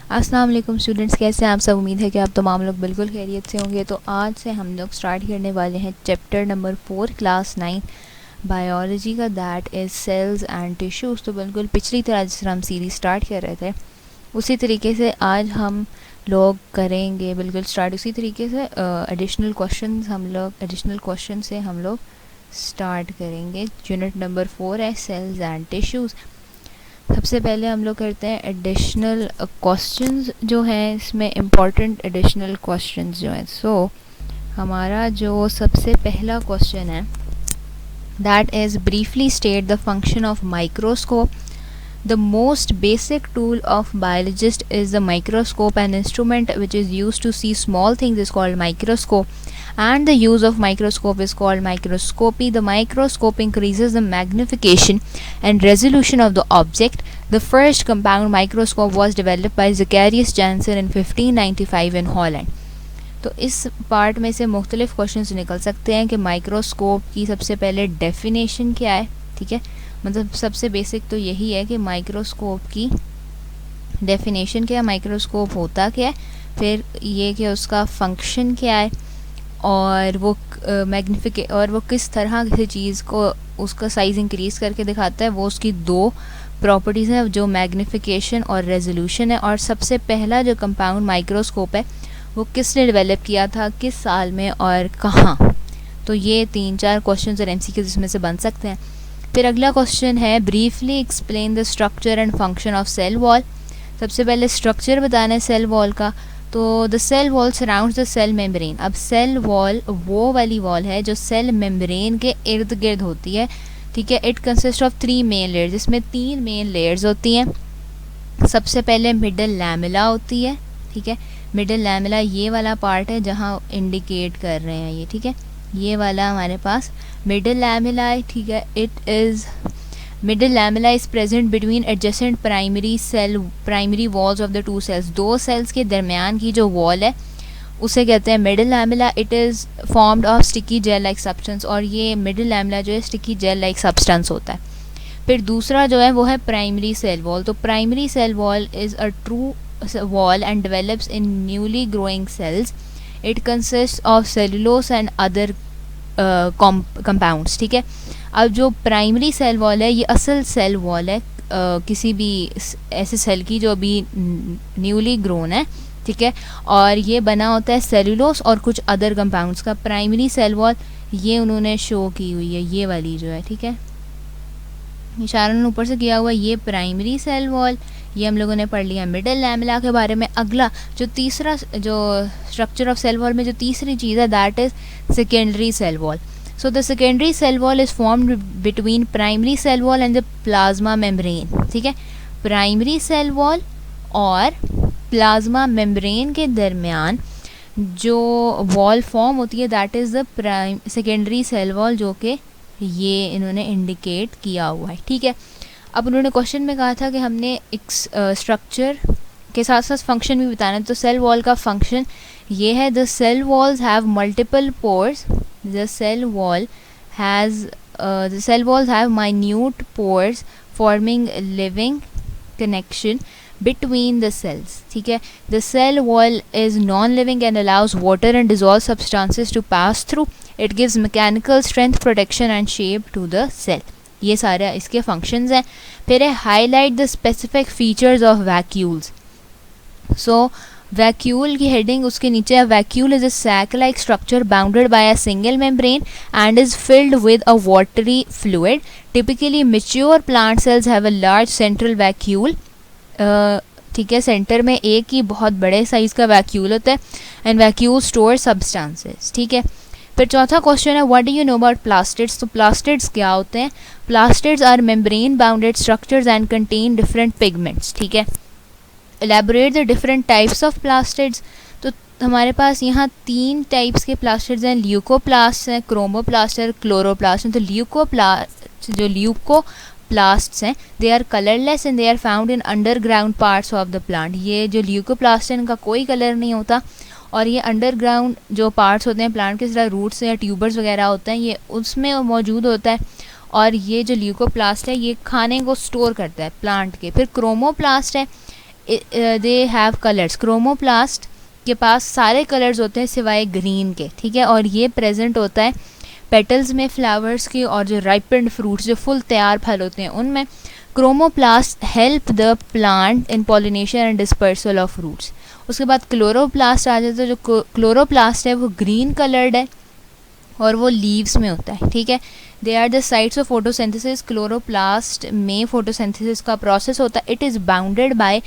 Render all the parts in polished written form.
अस्सलाम वालेकुम स्टूडेंट्स, कैसे हैं आप सब। उम्मीद है कि आप तमाम लोग बिल्कुल खैरियत से होंगे। तो आज से हम लोग स्टार्ट करने वाले हैं चैप्टर नंबर 4 क्लास 9 बायोलॉजी का, that is cells and tissues. तो बिल्कुल पिछली तरह जिस तरह हम सीरीज स्टार्ट कर रहे थे उसी तरीके से आज हम लोग करेंगे, बिल्कुल स्टार्ट उसी तरीके से। एडिशनल क्वेश्चन से हम लोग स्टार्ट करेंगे। यूनिट नंबर 4 है सेल्स एंड टिश्यूज़। सबसे पहले हम लोग करते हैं एडिशनल क्वेश्चंस जो हैं, इसमें इम्पॉर्टेंट एडिशनल क्वेश्चंस जो हैं। सो हमारा जो सबसे पहला क्वेश्चन है that is briefly state the function of microscope. The most basic tool of biologist is the microscope. An instrument which is used to see small things is called microscope, and the use of microscope is called microscopy. The microscope increases the magnification and resolution of the object. The first compound microscope was developed by Zacharias Janssen in 1595 in Holland. तो इस part में से मुख्तलिफ questions निकल सकते हैं कि microscope की सबसे पहले डेफिनेशन क्या है। ठीक है, मतलब सबसे बेसिक तो यही है कि माइक्रोस्कोप की डेफिनेशन क्या है, माइक्रोस्कोप होता क्या है, फिर ये कि उसका फंक्शन क्या है, और वो और वो किस तरह किसी चीज़ को उसका साइज़ इंक्रीज़ करके दिखाता है। वो उसकी दो प्रॉपर्टीज़ हैं जो मैग्निफिकेशन और रेजोल्यूशन है। और सबसे पहला जो कंपाउंड माइक्रोस्कोप है वो किसने डेवलप किया था, किस साल में और कहाँ। तो ये 3-4 क्वेश्चन और MCQs इसमें से बन सकते हैं। फिर अगला क्वेश्चन है briefly explain the structure and function of cell wall. सबसे पहले स्ट्रक्चर बताना है सेल वॉल का। तो the cell wall surrounds the cell membrane. अब सेल वॉल वो वाली वॉल है जो सेल मेम्ब्रेन के इर्द गिर्द होती है। ठीक है, it consist of 3 main layers, जिसमें 3 मेन लेयर्स होती हैं। सबसे पहले मिडल लैमेला होती है। ठीक है, मिडल लैमेला ये वाला पार्ट है जहाँ इंडिकेट कर रहे हैं ये। ठीक है, ये वाला हमारे पास मिडल लैमेला है। ठीक है, it is middle lamella is present between adjacent primary walls of the 2 cells. 2 cells के दरमियान की जो वॉल है उसे कहते हैं middle lamella. It is formed of sticky gel like substance, और ये मिडल लैमेला जो है स्टिकी जेल लाइक सब्सटेंस होता है। फिर दूसरा जो है वो है प्राइमरी सेल वॉल। तो primary cell wall is a true wall and develops in newly growing cells. It consists of cellulose and other compounds. ठीक है, अब जो प्राइमरी सेल वॉल है ये असल सेल वॉल है किसी भी ऐसे सेल की जो अभी न्यूली ग्रोन है। ठीक है, और ये बना होता है सेलुलोस और कुछ अदर कंपाउंड्स का। प्राइमरी सेल वॉल ये उन्होंने शो की हुई है, ये वाली जो है। ठीक है, इशारा ऊपर से किया हुआ, ये प्राइमरी सेल वॉल, ये हम लोगों ने पढ़ लिया मिडल लैमेला के बारे में। अगला जो तीसरा जो स्ट्रक्चर ऑफ सेल वॉल में जो तीसरी चीज़ है that is secondary cell wall. So the secondary cell wall is formed between primary cell wall and the plasma membrane. ठीक है, प्राइमरी सेल वॉल और प्लाज्मा मेम्ब्रेन के दरमियान जो वॉल फॉर्म होती है that is the secondary cell wall, जो कि ये इन्होंने इंडिकेट किया हुआ है। ठीक है, अब उन्होंने क्वेश्चन में कहा था कि हमने एक स्ट्रक्चर के साथ साथ फंक्शन भी बताना है। तो सेल वॉल का फंक्शन ये है, the cell walls have multiple pores. The cell walls have minute pores forming living connection between the cells. ठीक है, the cell wall is non-living and allows water and dissolved substances to pass through. It gives mechanical strength, protection and shape to the cell. ये सारे इसके functions हैं। फिर है highlight the specific features of vacuoles. So vacuole की heading उसके नीचे है, vacuole is a sac-like structure bounded by a single membrane and is filled with a watery fluid. Typically mature plant cells have a large central vacuole. ठीक है, centre में एक ही बहुत बड़े साइज़ का वैक्यूल होता है एंड वैक्यूल स्टोर सब्सटेंसेस। ठीक है, फिर चौथा क्वेश्चन है what do you know about plastids. तो प्लास्टिड्स क्या होते हैं। Plastids are membrane bounded structures and contain different pigments. ठीक है, elaborate the different types of plastids. तो हमारे पास यहाँ 3 टाइप्स के प्लास्टिड्स हैं, ल्यूकोप्लास्ट हैं, क्रोमोप्लास्ट और क्लोरोप्लास्ट हैं। तो ल्यूकोप्लास्ट्स हैं they are colourless and they are found in underground parts of the plant. ये जो ल्यूकोप्लास्ट है इनका कोई कलर नहीं होता और ये अंडरग्राउंड जो पार्ट्स होते हैं प्लांट के, तरह रूट्स या ट्यूबर्स वगैरह होते हैं, ये उसमें मौजूद होता है। और ये जो ल्यूकोप्लास्ट है ये खाने को स्टोर करता है प्लांट के। फिर क्रोमोप्लास्ट है, दे हैव कलर्स, क्रोमोप्लास्ट के पास सारे कलर्स होते हैं सिवाय ग्रीन के, ठीक है, और ये प्रेजेंट होता है पेटल्स में फ्लावर्स की और जो राइपेंड फ्रूट्स, जो फुल तैयार फल होते हैं उनमें। Chromoplast help the plant in pollination and dispersal of fruits. उसके बाद क्लोरोप्लास्ट आ जाता है, जो क्लोरोप्लास्ट है वो ग्रीन कलर्ड है और वो लीव्स में होता है, ठीक है। They are the sites of photosynthesis. Chloroplast में फोटोसिंथेसिस का प्रोसेस होता है। It is bounded by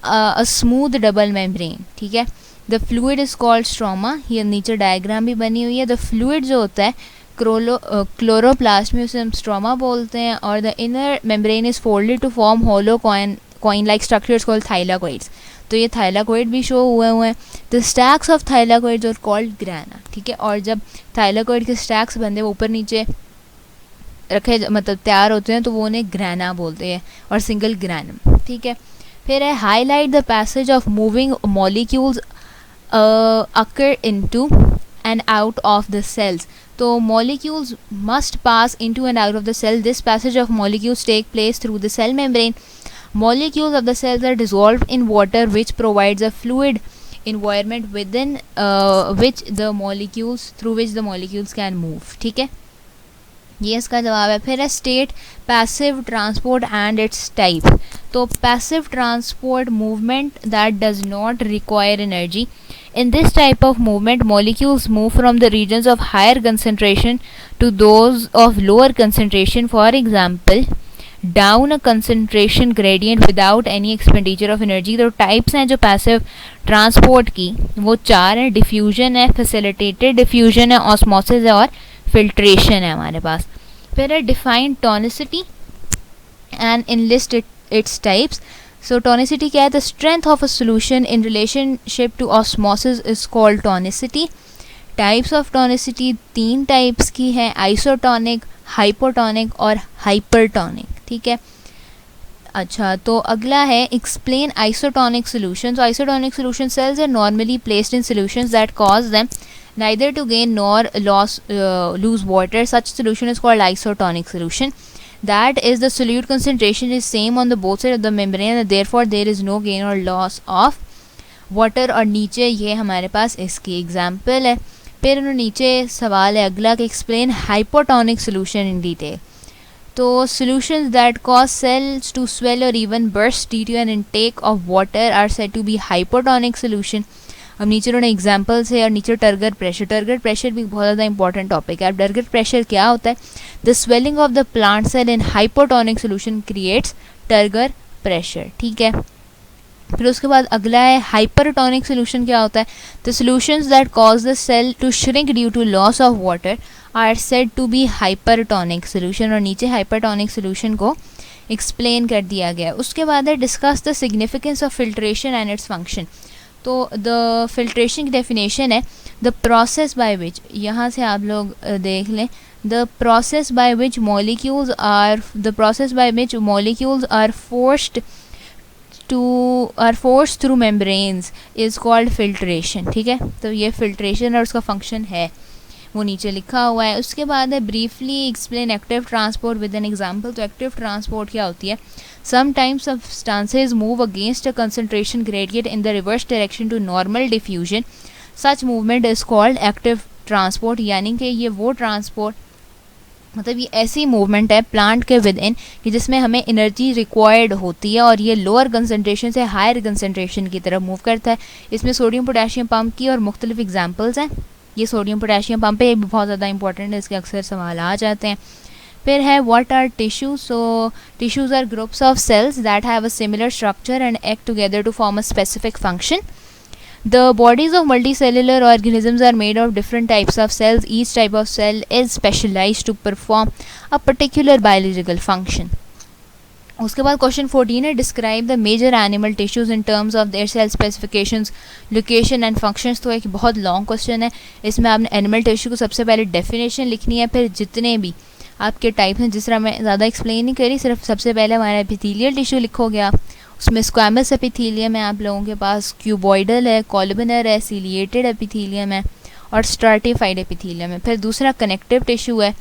a smooth double membrane, ठीक है। The fluid is called stroma. ये नीचे डायग्राम भी बनी हुई है। द फ्लूइड जो होता है क्लोरोप्लास्ट में उसे हम स्ट्रोमा बोलते हैं। और the inner membrane is folded to form hollow coin like structures called thylakoids. तो ये थाइलाकोइड भी शो हुए हैं। The stacks of thylakoids are called grana, ठीक है। और जब थाइलाकोइड के स्टैक्स बनते हैं ऊपर नीचे रखे, मतलब तैयार होते हैं, तो वो उन्हें ग्राना बोलते हैं और सिंगल ग्रानम, ठीक है। फिर है highlight the passage of moving molecules occur into and out of the cells. तो molecules must pass into and out of the cell. This passage of molecules take place through the cell membrane. Molecules of the cells are dissolved in water, which provides a fluid environment within which the molecules can move, ठीक है। ये इसका जवाब है। फिर है state passive transport and its type. तो passive transport movement that does not require energy. In this type of movement, molecules move from the regions of higher concentration to those of lower concentration. For example, down a concentration gradient without any expenditure of energy. तो types हैं जो passive transport की, वो 4 हैं. Diffusion है, facilitated diffusion है, osmosis है और फिल्ट्रेशन है हमारे पास. फिर है defined tonicity and enlist its types. So tonicity क्या है? The strength of a solution in relationship to osmosis is called tonicity. Types of tonicity 3 types की है, आइसोटोनिक, हाइपोटोनिक और हाइपरटोनिक, ठीक है। अच्छा, तो अगला है explain isotonic solutions. Isotonic solution cells are normally placed in solutions that cause them neither to gain nor lose water. Such solution is called isotonic solution. That is, the solute concentration is same on the both sides of the membrane and therefore there is no gain or loss of water. और नीचे ये हमारे पास इसकी example है. फिर नीचे सवाल है अगला कि explain hypotonic solution in detail. तो solutions that cause cells to swell or even burst due to an intake of water are said to be hypotonic solution. अब नीचे उन्होंने एग्जाम्पल्स है और नीचे टर्गर प्रेशर. टर्गर प्रेशर भी बहुत ज़्यादा इंपॉर्टेंट टॉपिक है. अब टर्गर प्रेशर क्या होता है? The swelling of the plant cell in hypotonic solution creates turgor pressure, ठीक है. फिर उसके बाद अगला है हाइपरटोनिक सोल्यूशन क्या होता है? The solutions that cause the cell to shrink due to loss of water are said to be hypertonic solution. और नीचे हाइपरटोनिक सोल्यूशन को एक्सप्लेन कर दिया गया. उसके बाद है discuss the significance of filtration and its function. तो द फिल्ट्रेशन की डेफिनेशन है द प्रोसेस बाय विच, यहाँ से आप लोग देख लें, the process by which molecules are forced through membranes is called filtration, ठीक है. तो ये फिल्ट्रेशन और उसका फंक्शन है वो नीचे लिखा हुआ है. उसके बाद है briefly explain active transport with an example. तो एक्टिव ट्रांसपोर्ट क्या होती है? Sometimes substances move against a concentration gradient in the reverse direction to normal diffusion. Such movement is called active transport. यानी कि ये वो ट्रांसपोर्ट, मतलब ये ऐसी मूवमेंट है प्लांट के विद इन कि जिसमें हमें एनर्जी रिक्वायर्ड होती है और ये लोअर कंसनट्रेशन से हायर कंसनट्रेशन की तरफ मूव करता है. इसमें सोडियम पोटेशियम पंप की और मुख्तलिफ एग्जाम्पल्स हैं. ये सोडियम पोटेशियम पंप है, ये भी बहुत ज़्यादा इंपॉर्टेंट है, इसके अक्सर सवाल आ जाते हैं. फिर है what are tissues. So tissues are groups of cells that have a similar structure and act together to form a specific function. The bodies of multicellular organisms are made of different types of cells. Each type of cell is specialized to perform a particular biological function. उसके बाद question 14 है describe the major animal tissues in terms of their cell specifications, location and functions. तो एक बहुत long question है. इसमें आपने animal tissue को सबसे पहले डेफिनेशन लिखनी है, फिर जितने भी आपके टाइप हैं, जिस तरह मैं ज़्यादा एक्सप्लेन नहीं करी, सिर्फ सबसे पहले हमारा एपिथेलियल टिश्यू लिखोगे आप. उसमें स्क्वैमस एपिथेलियम है आप लोगों के पास, क्यूबॉइडल है, कॉलबिनर है, सीलिएटेड एपिथेलियम है और स्ट्राटिफाइड एपिथेलियम है. फिर दूसरा कनेक्टिव टिश्यू है,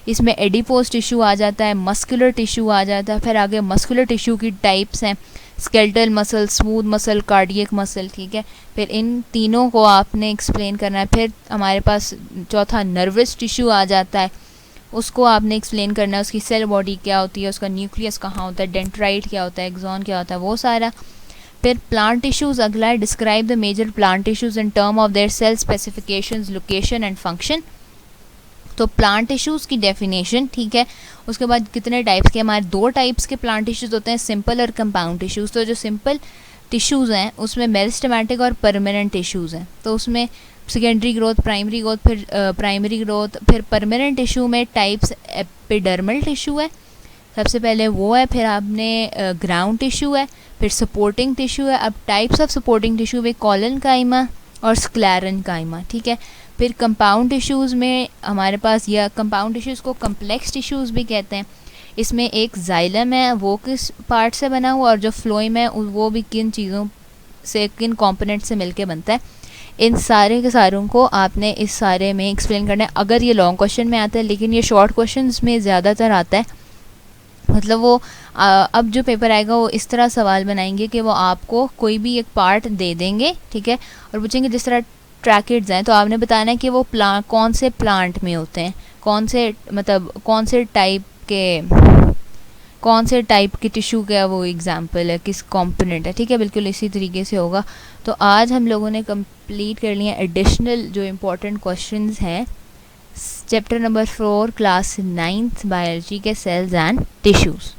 इसमें एडिपोज टिश्यू आ जाता है, मस्कुलर टिश्यू आ जाता है. फिर आगे मस्कुलर टिश्यू की टाइप्स हैं, skeletal muscle, smooth muscle, cardiac muscle, ठीक है। फिर इन तीनों को आपने एक्सप्लेन करना है। फिर हमारे पास चौथा नर्वस टिश्यू आ जाता है, उसको आपने एक्सप्लेन करना है, उसकी सेल बॉडी क्या होती है, उसका न्यूक्लियस कहाँ होता है, डेंड्राइट क्या होता है, एक्सॉन क्या होता है, वो सारा। फिर प्लांट टिश्यूज़ अगला है, describe the major plant tissues in term of their cell specifications, location and function. तो प्लांट टिश्यूज़ की डेफिनेशन, ठीक है। उसके बाद कितने टाइप्स के, हमारे 2 टाइप्स के प्लांट टिश्यूज़ होते हैं, सिंपल और कंपाउंड टिश्यूज़। तो जो सिंपल टिश्यूज़ हैं उसमें मेरिस्टेमेटिक और परमानेंट टिश्यूज़ हैं। तो उसमें सेकेंडरी ग्रोथ, प्राइमरी ग्रोथ, फिर प्राइमरी ग्रोथ। फिर परमानेंट टिश्यू में टाइप्स एपिडर्मल टिश्यू है सबसे पहले, वो है। फिर आपने ग्राउंड टिश्यू है, फिर सपोर्टिंग टिश्यू है। अब टाइप्स ऑफ सपोर्टिंग टिश्यू में कॉलन काइमा और स्क्लेरन काइमा, ठीक है। फिर कंपाउंड टिश्यूज़ में हमारे पास, या कंपाउंड टिश्यूज़ को कम्प्लेक्स टिश्यूज़ भी कहते हैं। इसमें एक जाइलम है, वो किस पार्ट से बना हुआ, और जो फ्लोइम है वो भी किन चीज़ों से, किन कंपोनेंट से मिलके बनता है। इन सारे के सारों को आपने इस सारे में एक्सप्लेन करना है। अगर ये लॉन्ग क्वेश्चन में आता है, लेकिन ये शॉर्ट क्वेश्चन में ज़्यादातर आता है। मतलब वो अब जो पेपर आएगा वो इस तरह सवाल बनाएंगे कि वो आपको कोई भी एक पार्ट दे देंगे, ठीक है, और पूछेंगे जिस तरह ट्रैकेट्स हैं, तो आपने बताना है कि वो कौन से प्लांट में होते हैं, कौन से, मतलब कौन से टाइप के टिश्यू का वो एग्जाम्पल है, किस कंपोनेंट है, ठीक है। बिल्कुल इसी तरीके से होगा। तो आज हम लोगों ने कंप्लीट कर लिया एडिशनल जो इम्पोर्टेंट क्वेश्चंस हैं chapter number 4 class 9th biology के सेल्स एंड टिश्यूज़।